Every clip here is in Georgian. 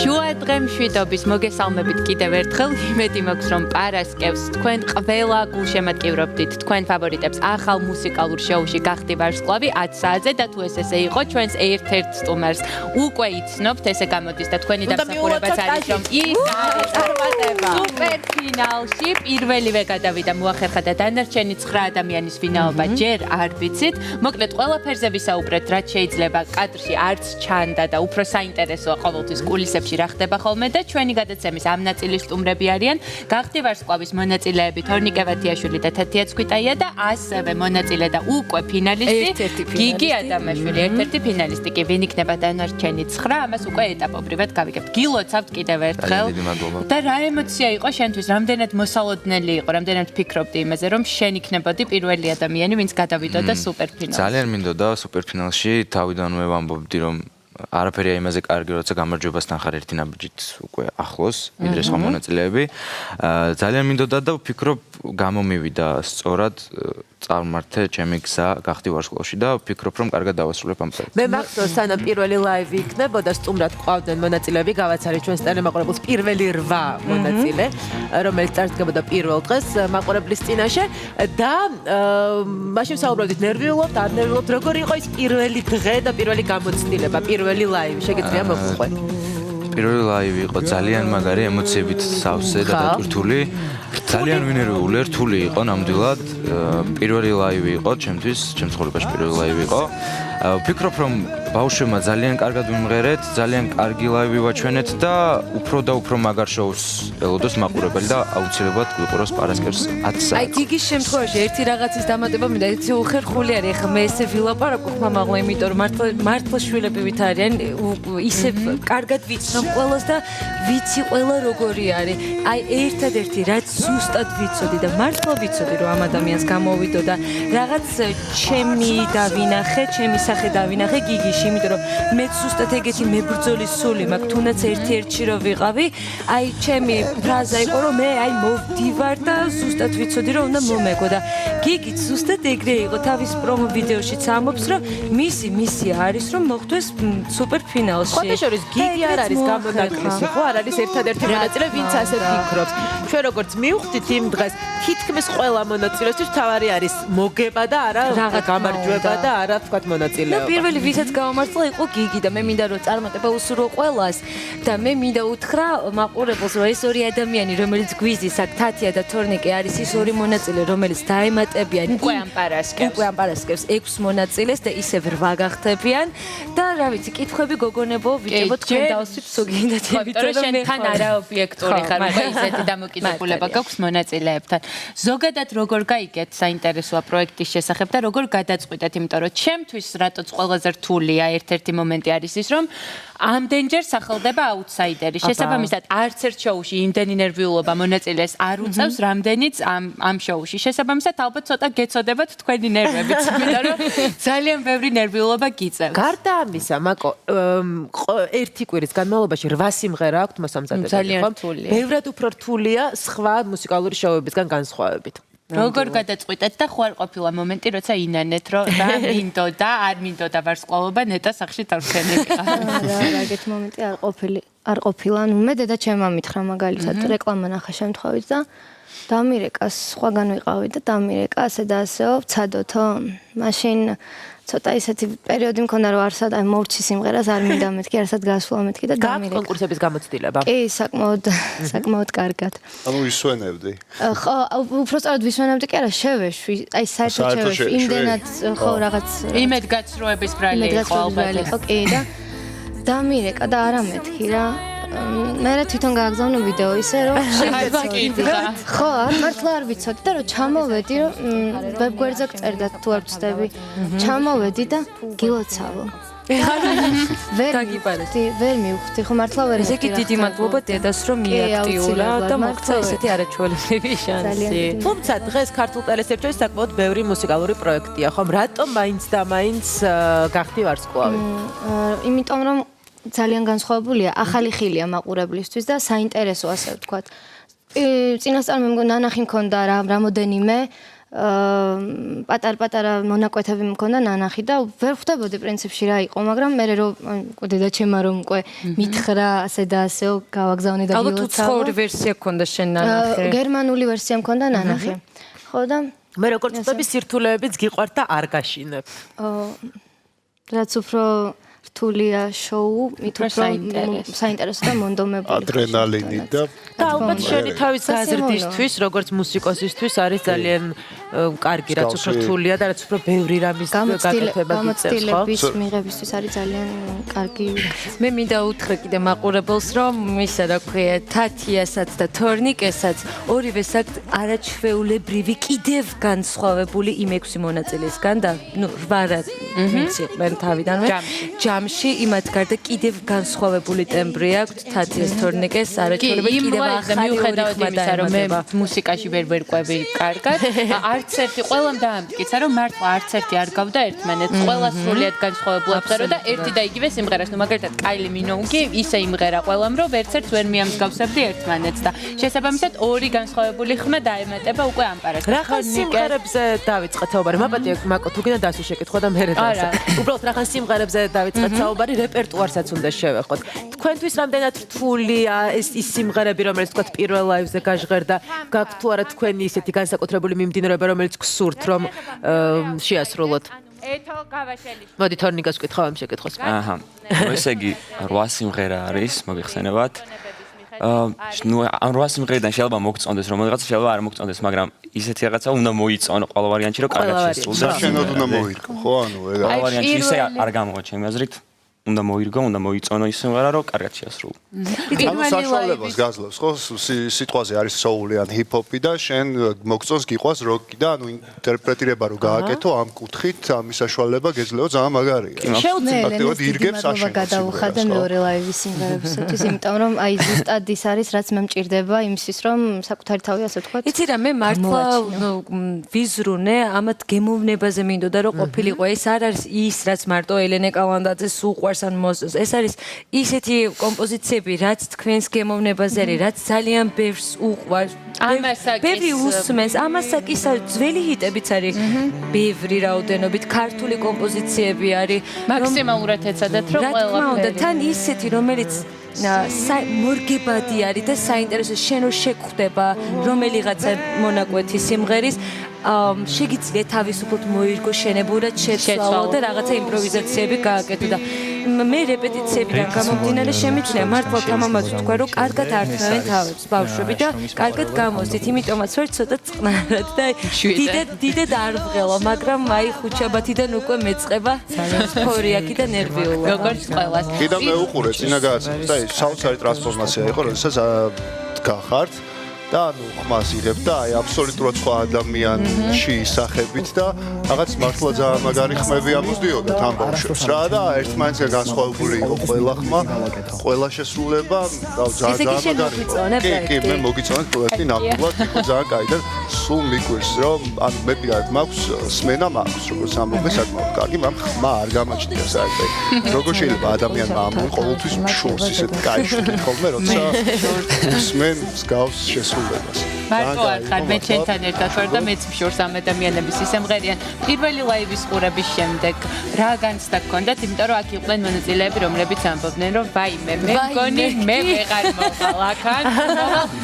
შუადღე მშვიდობის მოგესალმებით კიდევ ერთხელ. იმედი მაქვს, რომ პარასკევს თქვენ ყველა გულშემატკივრობდით თქვენ ფავორიტებს ახალ მუსიკალურ შოუში გახდი ვარსკვლავი 10 საათზე და თუ ესე იყო ჩვენს ერთ-ერთ სტუმარს უკვე იცნობთ, ესე გამოდის და თქვენი დამსახურებაც არის, რომ ის არის წარმატება. სუპერფინალში პირველივე გადავიდა მოახერხა და დანარჩენი 9 ადამიანის ვინაობა ჯერ არ ვიცით. მოკლედ ყველაფერზე ვისაუბრეთ, რაც შეიძლება კადრში არც ჩანდა და უფრო საინტერესოა ყოველთვის კულისებში რა ხდება ხოლმე და ჩვენი გადაცემის ამ ნაწილის სტუმრები არიან გახდი ვარსკვლავის მონაწილეები თორნიკე ვათიაშვილი და თათია ცქვიტაია და ასევე მონაწილე და უკვე ფინალისტი გიგი ადამაშვილი ერთ-ერთი ფინალისტი კი ვინ იქნება დანარჩენი 9 ამას უკვე ეტაპობრივად გავიგებთ გილოცავთ კიდევ ერთხელ და რა ემოცია იყო შენთვის რამდენად მოსალოდნელი იყო რამდენად ფიქრობდი იმაზე რომ შენ იქნებოდი პირველი ადამიანი ვინც გადავიდოდა სუპერფინალში ძალიან მინდოდა სუპერფინალში თავიდანვე ვამბობდი რომ არაფერია იმაზე კარგი, როცა გამარჯვებასთან ხარ ერთი ნაბიჯით უკვე ახლოს, ვიდრე სხვა მონაწილეები. ძალიან მინდოდა და ვფიქრობ, გამომივიდა სწორად წარმართე ჩემი გზა გახდი ვარსკვლავში და ვფიქრობ, რომ კარგად დავასრულებ ამ პროექტს. მე მახსოვს, სანამ პირველი ლაივი იქნებოდა, სტუმრად ყავდნენ მონაწილეები, გავაცარეთ ჩვენს ტელემაყურებელს პირველი 8 მონაწილე, რომელიც წარსდგებოდა პირველ დღეს მაყურებლის წინაშე და მაშინ საუბრობდით, ნერვიულობთ, არ ნერვიულობთ, როგორ იყო ის პირველი დღე და პირველი გამოცდილება, პირველი ლაივი, შეგიძლია მოგვიყვე. პირველი ლაივი იყო ძალიან მაგარი ემოციებით სავსე და დატვირთული. ძალიან ვინერვიული, რთული იყო ნამდვილად. პირველი ლაივი იყო ჩემთვის, ჩემს ცხოვრებაში პირველი ლაივი იყო. ვფიქრობ, რომ ბავშვებმა ძალიან კარგად ვიმღერეთ, ძალიან კარგი ლაივი ვაჩვენეთ და უფრო მაგარ შოუს ელოდოს მაყურებელი და აუცილებლად გვიყუროს პარასკევს 10 საათს. აი გიგის შემთხვევაში ერთი რაღაცის დამატება მინდა, იცი უხერხული არის, ახლა მე ესე ვილაპარაკო ხმამაღლა, იმიტომ რომ მართლა შვილები ვით არიან, ისე კარგად ვიცნობ ყველას და ვიცი ყველა როგორი არის. აი ერთადერთი რაც ზუსტად ვიცოდი და მართლა ვიცოდი რომ ამ ადამიანს გამოვიდო და რაღაც ჩემი დავინახე, ჩემი სახე დავინახე გიგიში, იმიტომ რომ მე ზუსტად ეგეთი მებრძოლის სული მაქვს, თუნდაც ერთ-ერთში რომ ვიყავი, აი ჩემი ფრაზა იყო რომ მე აი მოვდივარ და ზუსტად ვიცოდი რომ უნდა მომეგო და გიგიც ზუსტად ეგრე იყო, თავის პრომო ვიდეოშიც ამბობს რომ მისი არის რომ მოხვდეს სუპერფინალში. ხოთა შორის გიგი არ არის გამონაკლისი, ხო არ არის ერთადერთი მონაწილე, ვინც ასე ფიქრობს. ჩვენ როგორც მივხვდით იმ დღეს, თითქმის ყველა მონაწილესთვის თავარი არის მოგება და არა გამარჯვება და არა თქვათ მონაწილეობა. და პირველი ვისაც გამომართლა იყო გიგი და მე მინდა რომ წარმატება უსურვო ყველას და მე მინდა უთხრა მაყურებელს რომ ეს ორი ადამიანი რომელიც გვიზის აქ თათია და თორნიკე არის ის ორი მონაწილე რომელიც დაემატებიან უკვე ამ პარასკევს 6 მონაწილეს და ისევ 8 გახდებიან და რა ვიცი კითხვები გოგონებო ვიჭებო თქვენ დავსვით სუგინდათ იმიტომ რომ შენთან არა ობიექტური ხარ უკვე ისეთი დამოკიდებულება გაქვს მონაწილეებთან ზოგადად როგორ გაიგეთ საინტერესოა პროექტის შესახებ და როგორ გადაწყვიტეთ იმიტომ რომ ჩემთვის რატოც ყველაზე რთულია ერთ-ერთი მომენტი არის ის რომ ამდენჯერ სახელდება აუთსაიდერი შესაბამისად არც ერთ შოუში იმდენი ნერვიულობა მონაწილეს არ უწევს რამდენიც ამ შოუში შესაბამისად ალბათ ცოტა გეცოდებათ თქვენი ნერვებიც იმიტომ რომ ძალიან ბევრი ნერვიულობა გიწევს გარდა ამისა მაკო ერთი კვირის განმავლობაში 8 სიმღერა აქვთ მოსამზადებელი ხო? ბევრად უფრო რთულია სხვა მუსიკალური შოუებისგან განსხვავებით. როგორ გადაწყვიტეთ და ხო არ ყოფილა მომენტი, როცა ინანეთ, რომ რა მინდოდა, არ მინდოდა ვარსკვლავობა, ნეტა სახში დავხსენებიყა. რა ეგეთ მომენტი არ ყოფილა. ნუ მე დედა ჩემმა მითხრა მაგალითად რეკლამა ნახე შემთხვევით და დამირეკა, სხვაგან ვიყავი და დამირეკა ასე და ასეო, ვცადოთო. მაშინ ცოტა ისეთი პერიოდი მქონდა რომ არსად აი მოვჩი სიმღერას არ მინდა მეთქი არსად გასვლა მეთქი და დამირეკა. კონკურსების გამოცდილება. კი, საკმაოდ კარგად. ანუ ვისვენებდი. ხო, უფრო სწორად ვისვენებდი კი არა, შევეშვი. აი საერთოდ შევეშვი. იმდენად ხო რაღაც იმედგაცრუების ბრალი იყო ალბათ. კი და დამირეკა და არა მეთქი რა. მე თვითონ გააგზავნე ვიდეო ისე რომ ხო მართლა არ ვიცოდი და რომ ჩამოვედი რომ ვებგვერდზე წერდა თუ არ ვწდები ჩამოვედი და გილოცავო ვერ მივხვდი ხო მართლა ვერ ესე იგი დიდი მადლობა დედას რომ მიაქტიურა და მოხდა ესეთი არაჩვეულებრივი შანსი თუმცა დღეს ქართულ ტელესერვისში საკმაოდ ბევრი მუსიკალური პროექტია ხომ რატომ მაინც და მაინც გახდი ვარსკვლავი იმიტომ რომ ძალიან განსხვავებულია, ახალი ხილია მაყურებლისთვის და საინტერესო ასე ვთქვათ. წინასწარ მე მგონი ნანახი მქონდა რამოდენიმე პატარ-პატარა მონაკვეთები მქონდა ნანახი და ვერ ხვდებოდი პრინციპში რა იყო, მაგრამ მე რომ დედაჩემმა რომ უკვე მითხრა ასე და ასეო გავაგზავნე და ალბათ უცხოური ვერსია გქონდა შენ ნანახი. გერმანული ვერსია მქონდა ნანახი. ხო და მე როგორც ვთქვი, სირთულეებიც გიყვართ და არ გაშინებ. რაც უფრო რთულია შოუ, მით უფრო საინტერესო და მონდომებული. ადრენალინი და ალბათ შენი თავის გაზრდისთვის, როგორც მუსიკოსისთვის არის ძალიან კარგი, რაც უფრო რთულია და რაც უფრო ბევრი რამის გაკეთება გიწევს, ხო? გამოცდილების მიღებისთვის არის ძალიან კარგი. მე მინდა უთხრა კიდე მაყურებელს, რომ ისა რა ქვია, თათიასაც და თორნიკესაც ორივეს აქვთ არაჩვეულებრივი კიდევ განსხვავებული იმ 6 მონაწილისგან და 8 მიციყენ თავიდანვე. ჯამში იმათ გარდა კიდევ განსხვავებული ტემბრი აქვთ თათიას თორნიკეს არაჩვეულებრივი კიდევ მიუხედავად იმისა, რომ მე მუსიკაში ვერ ვერკვევი კარგად, არც ერთი ყველამ დაამტკიცა, რომ მართლა არც ერთი არ გავდა ერთმანეთს, ყველა სრულიად განსხვავებულად წერო და ერთი და იგივე სიმღერას, ну მაგალითად კაილი მინოუგი ისე იმღერა ყველამ, რომ ვერცერთს ვერ მიამსგავსებდი ერთმანეთს და შესაბამისად ორი განსხვავებული ხმა დაემატება უკვე ამ პარას. რახან სიმღერებზე დავიწყეთ საუბარი? მაპატია მაკო თუ გინდა დასვი შეკითხვა და მე დავსა. უბრალოდ რახან სიმღერებზე დავიწყეთ საუბარი, რეპერტუარსაც უნდა შევეხოთ. თქვენთვის რამდენად რთულია ის სიმღერები, რომელიც თქვათ პირველ ლაივზე გაჟღერდა, გაქვთ თუ არა თქვენი ისეთი განსაკუთრებული მიმდინარეობა, რომელიც გსურთ რომ შეასრულოთ? ეთო გავაშელი. მოდი თორნიკას ვკითხავ ამ შეკითხვას. აჰა. ესე იგი 8 სიმღერა არის, მოგიხსენებათ. ნუ ამ 8 სიმღერიდან შეიძლება მოგწონდეს რომელიღაც, შეიძლება არ მოგწონდეს, მაგრამ ისეთი რაღაცა უნდა მოიწონო ყველა ვარიანტი, რომ კარგად შესრულდეს. შენოდ უნდა მოირგო, ხო? ანუ ეგ ყველა ვარიანტი ისე არ გამოვა ჩემი აზრით. უნდა მოირგო, უნდა მოიწონო ის სიმღერა, რომ კარგად შეასრულო. ანუ საშუალებას გაძლევს, ხო? სიტყვაზე არის soul-ი ან hip-hop-ი და შენ მოგწონს გიყვას rock-ი და ანუ ინტერპრეტირება რო გააკეთო ამ კუთხით, ამის საშუალება გეძლეო ძალიან მაგარია. აქტიურად ირგებს აშენებს. გადავუხადე მეორე ლაივის სიმღერებისათვის, იმიტომ რომ აი ზუსტად ის არის, რაც მე მჭირდება იმისთვის, რომ საკუთარი თავი ასე ვთქვათ. იცი რა, მე მართლა ვიზრუნე, ამათ გემოვნებაზე მინდოდა რომ ყოფილიყო. ეს არ არის ის, რაც მარტო ელენე კალანდაძეს უყვარს ან მოსწონს. ეს არის ისეთი კომპოზიციები, რაც თქვენს გემოვნებაზე არის, რაც ძალიან ბევრს უყვარს. ბევრი უსმენს. ამასაკის ძველი ჰიტებიც არის. ბევრი რაოდენობით ქართული კომპოზიციები არის. მაქსიმალურად ეცადეთ, რომ ყველაფერი. თან ისეთი, რომელიც მორგებადი არის და საინტერესო შენ რო შეგხვდება რომელიღაცა მონაკვეთი სიმღერის შეგიძლია თავისუფლად მოირგო შენებურად შეცვალო და რაღაცა იმპროვიზაციები გააკეთო და მე რეპეტიციებიდან გამომდინარე შემიძლია მართლა თამამად ვთქვა რომ კარგად ართმევენ თავებს ბავშვები და კარგად გამოსდით იმიტომაც ვარ ცოტა წყნარად და დიდად არ ვღელო მაგრამ აი ხუჩაბათიდან უკვე მეწყება ფორიაკი და ნერვიულობა როგორც ყველას კიდევ მე უყურე წინა გადაცემას და საოცარი ტრანსფორმაცია იყო როდესაც გახართ და ანუ ხმას იღებ და აი აბსოლუტურად სხვა ადამიანში ისახებით და რაღაც მართლა ძალიან მაგარი ხმები ამოსდიოდა თან ბავშვებს რა და ერთმანეთზე განსხვავებული იყო ყველა ხმა, ყველა შესრულება და ძალიან მაგარი. კი, მე მოგიწონეთ პროექტი ნამდვილად იყო ძალიან კაი და სულ მიგვირს რომ ანუ მე პირადად მაქვს სმენა მაქვს როგორც ამბობ მე საკმაოდ კარგი, მაგრამ ხმა არ გამაჩნია საერთოდ. როგორ შეიძლება ადამიანმა ამ ყოველთვის შორს ისეთ კაი შევი ხოლმე როცა სმენ მსგავს შესრულებას მარტო არ ხარ მე ჩვენთან ერთად ვარ და მეც მშორს ამ ადამიანების ისემღერიან პირველი ლაივის ყურების შემდეგ რა განცდა გქონდათ იმიტომ რომ აქ იყვნენ მონაწილეები რომლებიც ამბობდნენ რომ ვაიმე მე მგონი მე ვეღარ მოვალ აქან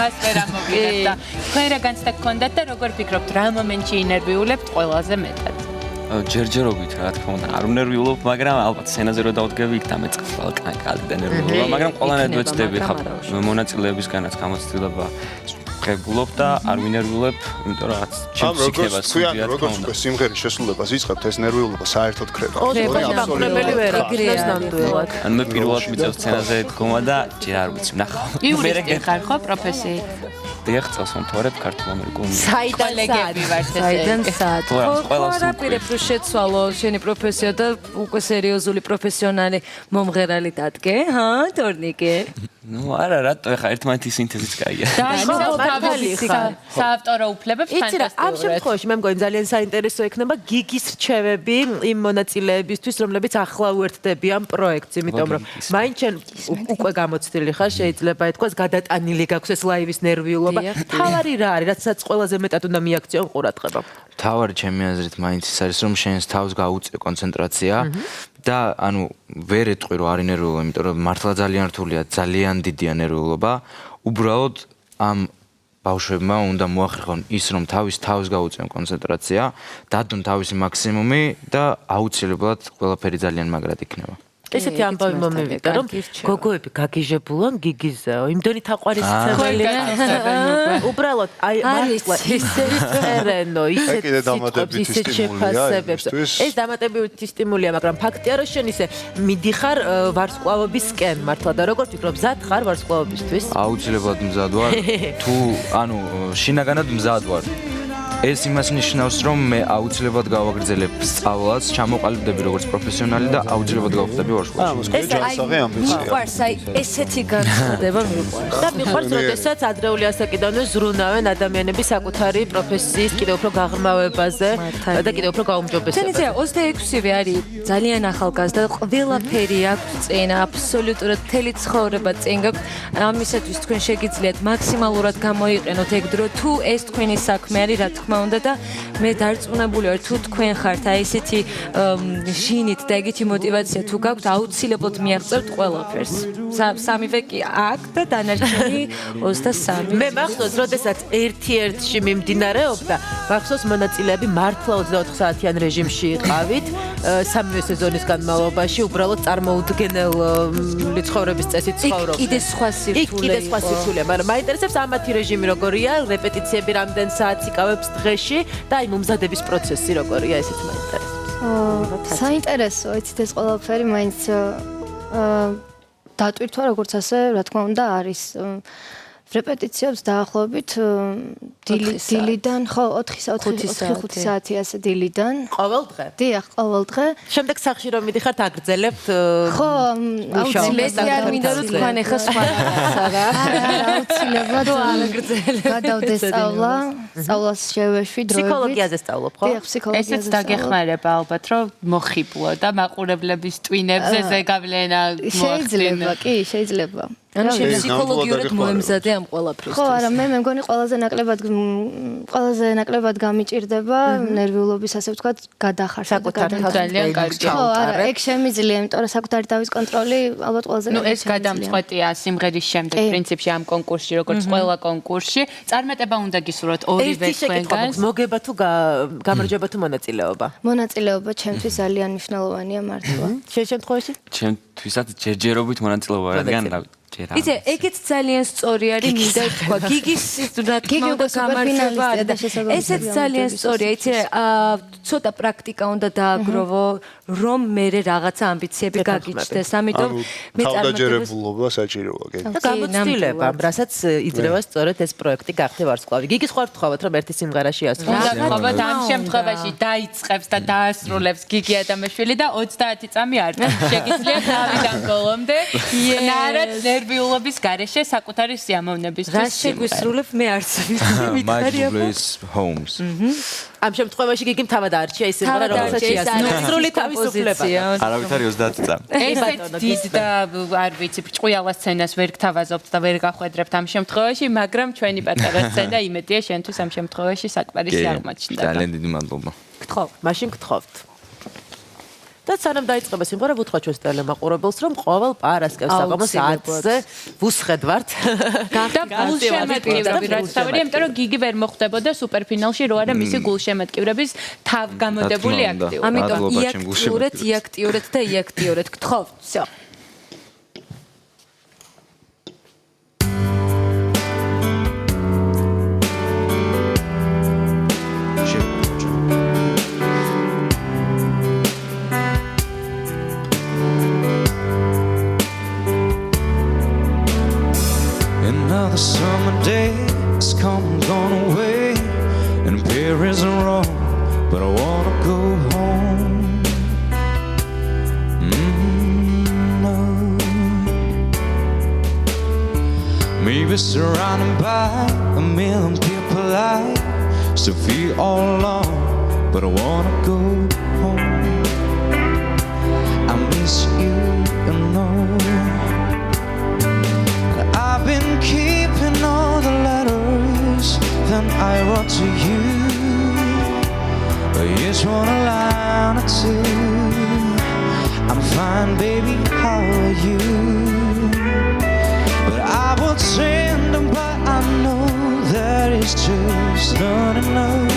მას ვერ ამოვიდებ და თქვენ რა განცდა გქონდათ და როგორ ფიქრობთ რა მომენტში ინერვიულებთ ყველაზე მეტად ჯერჯერობით რა თქმა უნდა არ უნერვიულობ მაგრამ ალბათ სცენაზე რო დავდგები იქ დამეწყება კალკი და ნერვიულობა მაგრამ ყველანაირად ვეცდები ხა მონაწილეებისგანაც გამოცდილება ღებულობ და არ ვინერვიულებ, იმიტომ რომ რაღაც ჩემს იქნება სულიად როგორც უკვე სიმღერის შესრულებას იწყებთ ეს ნერვიულობა საერთოდ ხრება. აბსოლუტურად ვერ აღგრეს ნამდვილად. ანუ მე პირველად მიწევ სცენაზე დგომა და ჯერ არ ვიცი ნახავ. იურისტი ხარ ხო პროფესიით? დიახ, წელს მომთვარებ ქართულ ამერიკულ საიდანლეგები ვართ ესე. საიდან სად? ყველას ვაპირებ რომ შეცვალო შენი პროფესია და უკვე სერიოზული პროფესიონალი მომღერალი დადგე, ჰა, თორნიკე? ნუ არა, რატო ეხა ერთმანეთის სინთეზიც კაია. საავტორო უფლებებს ფანტასტიკურად. ამ შემთხვევაში მე მგონი ძალიან საინტერესო ექნება გიგის რჩევები იმ მონაწილეებისთვის, რომლებიც ახლა უერთდებიან პროექტს, იმიტომ რომ მაინც შენ უკვე გამოცდილი ხარ, შეიძლება ითქვას გადატანილი გაქვს ეს ლაივის ნერვიულობა მეგობრობა. თავარი რა არის, რაცაც ყველაზე მეტად უნდა მიაქციონ ყურადღება? თავარი ჩემი აზრით მაინც ის არის რომ შენს თავს გაუწევ კონცენტრაცია და ანუ ვერ ეტყვი რომ არ ინერვიულობა, იმიტომ რომ მართლა ძალიან რთულია, ძალიან დიდია ნერვიულობა. უბრალოდ ამ ბავშვებმა უნდა მოახერხონ ის რომ თავის თავს გაუწევენ კონცენტრაცია, დადონ თავისი მაქსიმუმი და აუცილებლად ყველაფერი ძალიან მაგრად იქნება. ესეთი ამბავი მომივიდა რომ გოგოები გაგიჟებულან გიგიზეო იმდენი თაყვარის ცემელი უბრალოდ აი მართლა ისეთი წერენო ისეთი შეფასებებს ეს დამატებითი სტიმულია მაგრამ ფაქტია რომ შენ ისე მიდიხარ ვარსკვლავებისკენ მართლა და როგორ ფიქრობ მზად ხარ ვარსკვლავებისთვის აუცილებლად მზად ვარ თუ ანუ შინაგანად მზად ვარ ეს იმას ნიშნავს, რომ მე აუცილებლად გავაგრძელებ სწავლას, ჩამოყალიბდები როგორც პროფესიონალი და აუცილებლად გავხდები ვარსკვლავში. ეს აი მიყვარს, აი ესეთი განცხადება მიყვარს. და მიყვარს, როდესაც ადრეული ასაკიდანვე ზრუნავენ ადამიანები საკუთარი პროფესიის კიდევ უფრო გაღრმავებაზე და კიდევ უფრო გაუმჯობესებაზე. თენიცია 26-ვე არის ძალიან ახალგაზრდა, ყველაფერი აქვს წინ, აბსოლუტურად მთელი ცხოვრება წინ გაქვს. ამისათვის თქვენ შეგიძლიათ მაქსიმალურად გამოიყენოთ ეგ დრო, თუ ეს თქვენი საქმე არის, რა თქმა უნდა და მე დარწმუნებული ვარ თუ თქვენ ხართ აი ესეთი ჟინით და ეგეთი мотиваცია თუ გაქვთ აუცილებლად მიაღწევთ ყველაფერს. სამივე კი აქ და დანარჩენი 23. მე მახსოვს, როდესაც ერთ-ერთში მიმდინარეობდა, მახსოვს მონაწილეები მართლა 24 საათიან რეჟიმში იყავით, სამივე სეზონის განმავლობაში უბრალოდ წარმოუდგენელი ცხოვრების წესით ცხოვრობ. კიდე სხვა სირთულე. მაგრამ მაინტერესებს ამათი რეჟიმი როგორია, რეპეტიციები რამდენ საათს იკავებს დღეში და აი მომზადების პროცესი როგორია, ესეც მაინტერესებს. საინტერესოა, იცით ეს ყველაფერი მაინც დატვირთვა როგორც ასე, რა თქმა უნდა, არის რეპეტიციებს დაახლოებით დილიდან, ხო, 4-5 საათი ასე დილიდან. ყოველ დღე? დიახ, ყოველ დღე. შემდეგ სახში რომ მიდიხართ აგრძელებთ ხო, აუცილებლად არ მინდა რომ თქვენ ახლა სხვა რაღაცა რა. აუცილებლად გადავდე სწავლას შევეშვი დროებით. ფსიქოლოგიაზე სწავლობ, ხო? დიახ, ფსიქოლოგიაზე. ესეც დაგეხმარება ალბათ, რომ მოხიბლო და მაყურებლების ტვინებზე ზეგავლენა შეიძლება, კი, შეიძლება. ანუ შენ ფსიქოლოგიურად მოემზადე ამ ყველაფრისთვის. ხო, არა, მე მგონი ყველაზე ნაკლებად გამიჭირდება ნერვიულობის ასე ვთქვათ, გადახარშვა და გადახარშვა. ძალიან კარგი. ხო, არა, ეგ შემიძლია, იმიტომ რომ საკუთარი თავის კონტროლი ალბათ ყველაზე ნუ ეს გადამწყვეტია სიმღერის შემდეგ პრინციპში ამ კონკურსში, როგორც ყველა კონკურსში. წარმატება უნდა გისურვოთ ორივე თქვენგან. მოგება თუ გამარჯვება თუ მონაწილეობა? მონაწილეობა ჩემთვის ძალიან მნიშვნელოვანია მართლა. შენ შემთხვევაში? ჩემთვისაც ჯერჯერობით მონაწილეობა, რადგან იცი, ეგეც ძალიან სწორი არის, მინდა თქვა. გიგის რა თქმა უნდა გამარჯვება არის. ესეც ძალიან სწორია, იცი, ცოტა პრაქტიკა უნდა დააგროვო, რომ მე რაღაცა ამბიციები გაგიჩნდეს. ამიტომ მე თავდაჯერებულობა საჭიროა, გეგმით. და გამოცდილება, რასაც იძლევა სწორედ ეს პროექტი გახდე ვარსკვლავი. გიგის ხარ ვთხოვოთ, რომ ერთი სიმღერაში ასრულოს. გახლავთ ამ შემთხვევაში დაიწყებს და დაასრულებს გიგი ადამიანშვილი და 30 წამი არ შეგიძლიათ თავიდან ბოლომდე. ნარად ნერვიულობის გარეშე საკუთარი სიამოვნების რა შეგვისრულებ მე არც ვიცი. Homes. ამ შემთხვევაში გიგიმ თავად არჩია ის სიმღერა, რომელსაც შეასრულა. სრული თავისუფლება. არავით არის 30 წამი. ესეთ დიდ და არ ვიცი, ბრჭყიალა სცენას ვერ გთავაზობთ და ვერ გახვედრებთ ამ შემთხვევაში, მაგრამ ჩვენი პატარა სცენა იმედია შენთვის ამ შემთხვევაში საკმარისი აღმოჩნდა. ძალიან დიდი მადლობა. გთხოვ, მაშინ გთხოვთ. და სანამ დაიწყება სიმღერა, ვუთხრა ჩვენს ტელემაყურებელს, რომ ყოველ პარასკევს საღამოს 10-ზე ვუსხედვართ. და გულშემატკივრები რაც თავია, იმიტომ რომ გიგი ვერ მოხვდებოდა სუპერფინალში, რო არა მისი გულშემატკივრების თავგამოდებული აქტივობა. ამიტომ იაქტიურეთ და იაქტიურეთ. გთხოვთ, всё. Another summer day has come and gone away, and fear isn't wrong, but I wanna go home. No. Maybe surrounded by a million people, I still feel all alone, but I wanna go home. I miss you, you know. I've been keeping all the letters I wrote to you. You just wanna line or two. I'm fine, baby, how are you? But I would send them, but I know that it's just not enough.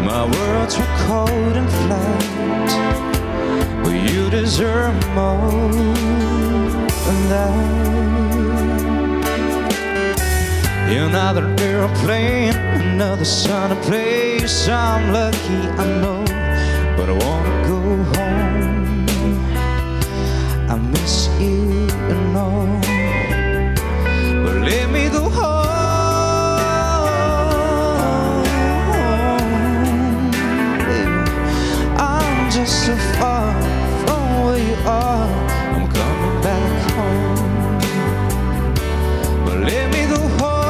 My words were cold and flat, but you deserve more than that. Another airplane, another sunny place. I'm lucky, I know, but I wanna go home. I miss you, you know, but let me go home. I'm just so far from where you are. I'm coming back home, but let me go home.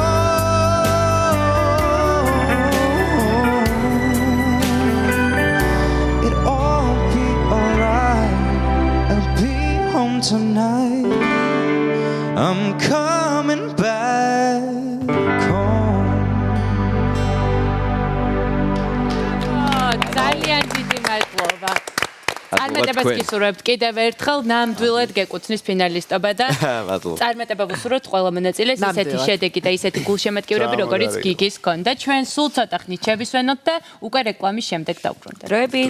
Tonight I'm coming back home. ძალიან დიდი მადლობა. წარმატებას გისურვებთ კიდევ ერთხელ, ნამდვილად გეკუთვნის ფინალისტობა და წარმატება ვუსურვებთ ყველა მონაწილეს, ისეთი შედეგი და ისეთი გულშემატკივრები, როგორიც გიგის ჰქონდა. ჩვენ სულ ცოტა ხნით შევისვენოთ და უკვე რეკლამის შემდეგ დავბრუნდებით. დროებით.